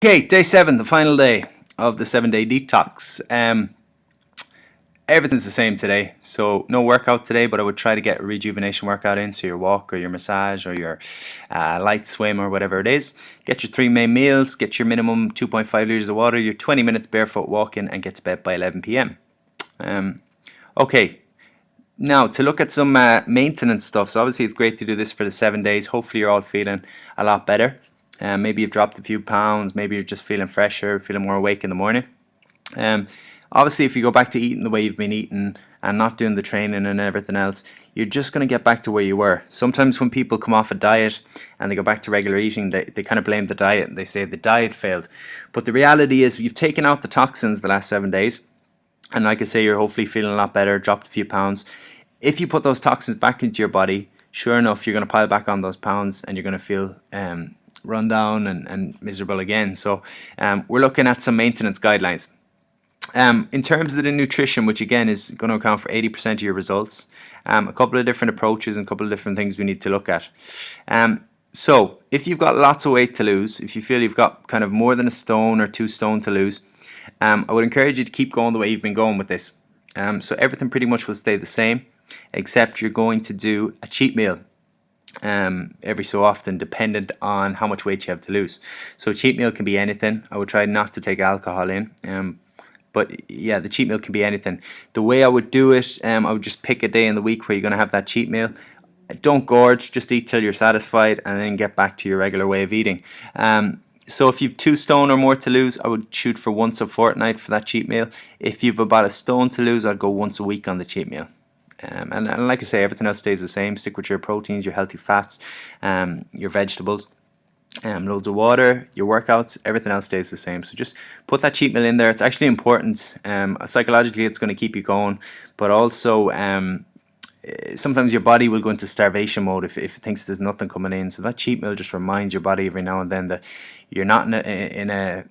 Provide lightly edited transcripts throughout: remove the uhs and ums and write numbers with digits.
Okay, day 7, the final day of the 7-day detox. Everything's the same today, so no workout today, but I would try to get a rejuvenation workout in, so your walk or your massage or your light swim or whatever it is. Get your 3 main meals, get your minimum 2.5 litres of water, your 20 minutes barefoot walking, and get to bed by 11 p.m. Okay, now to look at some maintenance stuff. So obviously it's great to do this for the 7 days. Hopefully you're all feeling a lot better. Maybe you've dropped a few pounds, maybe you're just feeling fresher, feeling more awake in the morning. Obviously, if you go back to eating the way you've been eating and not doing the training and everything else, you're just going to get back to where you were. Sometimes when people come off a diet and they go back to regular eating, they kind of blame the diet and they say the diet failed. But the reality is you've taken out the toxins the last 7 days. And like I say, you're hopefully feeling a lot better, dropped a few pounds. If you put those toxins back into your body, sure enough, you're going to pile back on those pounds and you're going to feel run down and miserable again. So we're looking at some maintenance guidelines. In terms of the nutrition, which again is going to account for 80% of your results, a couple of different approaches and a couple of different things we need to look at. So if you've got lots of weight to lose, if you feel you've got kind of more than a stone or 2 stone to lose, I would encourage you to keep going the way you've been going with this. So everything pretty much will stay the same, except you're going to do a cheat meal every so often, dependent on how much weight you have to lose. So a cheat meal can be anything. I would try not to take alcohol in. But yeah, the cheat meal can be anything. The way I would do it, I would just pick a day in the week where you're going to have that cheat meal. Don't gorge, just eat till you're satisfied and then get back to your regular way of eating. So if you've 2 stone or more to lose, I would shoot for once a fortnight for that cheat meal. If you've about a stone to lose, I'd go once a week on the cheat meal. And like I say, everything else stays the same. Stick with your proteins, your healthy fats, your vegetables. Loads of water, your workouts, everything else stays the same. So just put that cheat meal in there. It's actually important. Psychologically, it's going to keep you going, but also sometimes your body will go into starvation mode if it thinks there's nothing coming in. So that cheat meal just reminds your body every now and then that you're not in a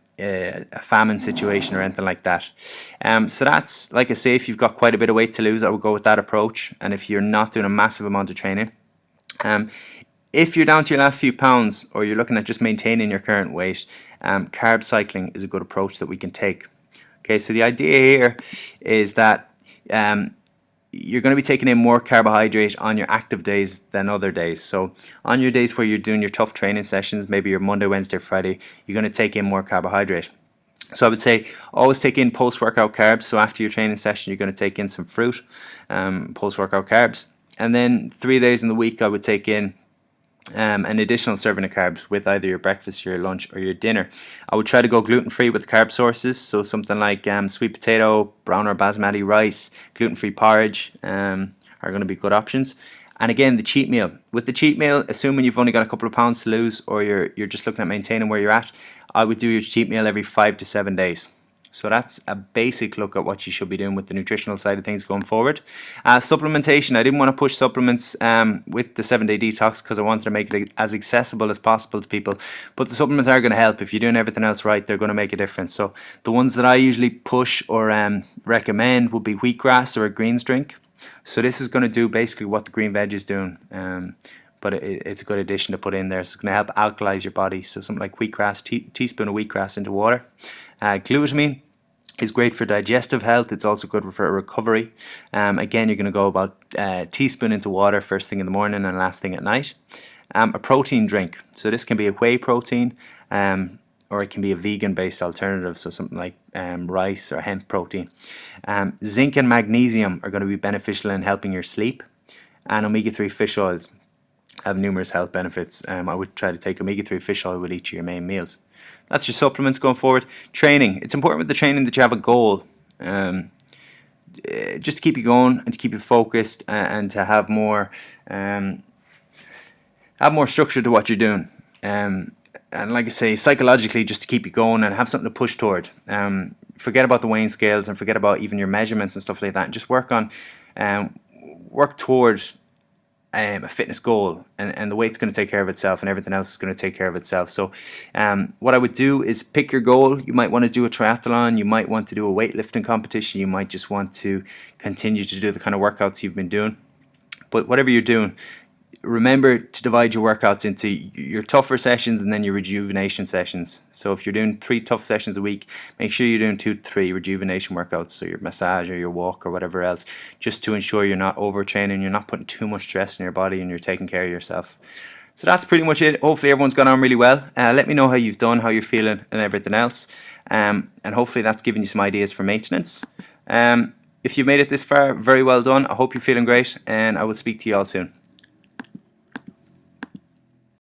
famine situation or anything like that. So that's, like I say, if you've got quite a bit of weight to lose, I would go with that approach. And if you're not doing a massive amount of training, if you're down to your last few pounds or you're looking at just maintaining your current weight, carb cycling is a good approach that we can take. Okay, so the idea here is that you're going to be taking in more carbohydrate on your active days than other days. So on your days where you're doing your tough training sessions, maybe your Monday, Wednesday, Friday, you're going to take in more carbohydrate. So I would say always take in post-workout carbs. So after your training session, you're going to take in some fruit, post-workout carbs. And then 3 days in the week, I would take in an additional serving of carbs with either your breakfast, your lunch, or your dinner. I would try to go gluten-free with carb sources, so something like sweet potato, brown or basmati rice, gluten-free porridge are going to be good options. And again, the cheat meal. With the cheat meal, assuming you've only got a couple of pounds to lose or you're just looking at maintaining where you're at, I would do your cheat meal every 5 to 7 days. So that's a basic look at what you should be doing with the nutritional side of things going forward. Supplementation, I didn't want to push supplements with the 7-day detox because I wanted to make it as accessible as possible to people. But the supplements are going to help. If you're doing everything else right, they're going to make a difference. So the ones that I usually push or recommend would be wheatgrass or a greens drink. So this is going to do basically what the green veg is doing. But it's a good addition to put in there. So it's going to help alkalize your body. So something like wheatgrass, teaspoon of wheatgrass into water. Glutamine is great for digestive health. It's also good for recovery. Again, you're going to go about a teaspoon into water first thing in the morning and last thing at night. A protein drink. So this can be a whey protein or it can be a vegan-based alternative. So something like rice or hemp protein. Zinc and magnesium are going to be beneficial in helping your sleep. And omega-3 fish oils have numerous health benefits. I would try to take omega-3 fish oil with each of your main meals. That's your supplements going forward. Training. It's important with the training that you have a goal. Just to keep you going and to keep you focused and to have more structure to what you're doing. And like I say, psychologically, just to keep you going and have something to push toward. Forget about the weighing scales and forget about even your measurements and stuff like that. And just work towards a fitness goal, and the weight's going to take care of itself and everything else is going to take care of itself. So what I would do is pick your goal. You might want to do a triathlon, you might want to do a weightlifting competition, you might just want to continue to do the kind of workouts you've been doing. But whatever you're doing, remember to divide your workouts into your tougher sessions and then your rejuvenation sessions. So if you're doing 3 tough sessions a week, make sure you're doing 2 to 3 rejuvenation workouts, so your massage or your walk or whatever else, just to ensure you're not overtraining, you're not putting too much stress on your body, and you're taking care of yourself. So that's pretty much it. Hopefully everyone's gone on really well. Let me know how you've done, how you're feeling, and everything else. And hopefully that's given you some ideas for maintenance. If you've made it this far, very well done. I hope you're feeling great, and I will speak to you all soon.